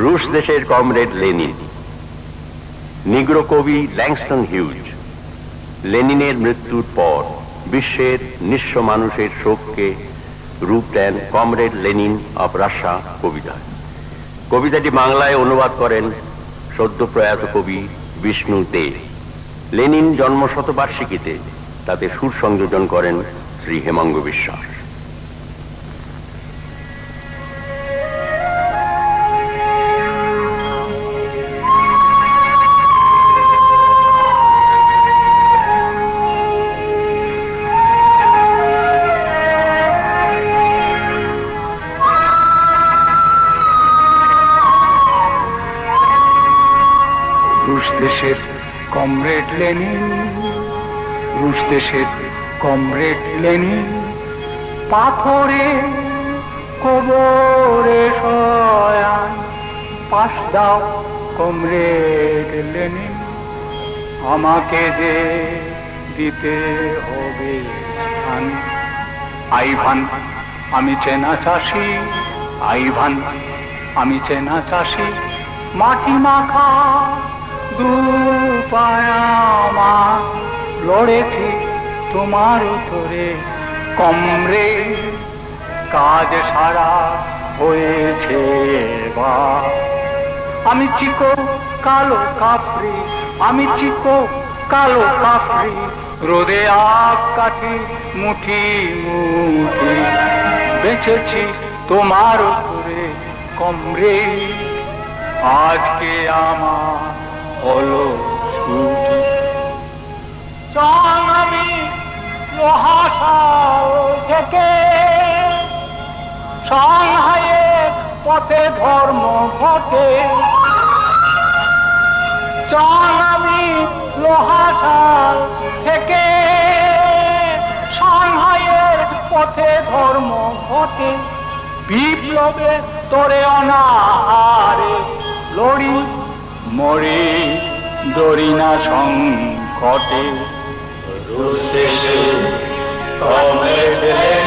রুশ দেশের comrade Lenin, নিগ্রো কবি ল্যাংস্টন হিউজ। লেনিনের মৃত্যুর পর বিশ্বের নিঃস্ব মানুষের শোককে রূপ দেন কমরেড লেনিন অব রাশিয়া কবিতায়। কবিতাটি বাংলায় অনুবাদ করেন সদ্য প্রয়াত কবি বিষ্ণু দে। লেনিন জন্মশতবার্ষিকীতে তাতে সুর সংযোজন করেন শ্রী হেমাঙ্গ বিশ্বাস। রুশ দেশের কমরেড লেনিন, রুশ দেশের কমরেড লেনিন, পাথরে কবরে শয়ান, পাশ দাও কমরেড লেনিন, আমাকে যে দিতে হবে স্থান। আইভান আমি চেনা চাষি, আইভান আমি চেনা চাষি, মাটি মাখা দুপায়ামা লড়েছি তোমার উত্তরে কমরে, কাজ সারা হয়েছে বা। আমি চিকো কালো কাফরি, আমি চিকো কালো কাফরি, রোদে আগ কাঠি মুঠি মুঠি, বেঁচেছি তোমার উত্তরে কমরে, আজকে আমার হলো ছুটি। চল আমি লোহাশাও থেকে সাংহাইয়ের পথে ধর্ম ঘটে, চল আমি লোহাশাল থেকে সাংহাইয়ের পথে ধর্ম ঘটে, বিপ্লবে তোরে অনাহারে লড়ি মরে দড়ি না সংকটে। রুশ দেশে কমরেড লেনিন,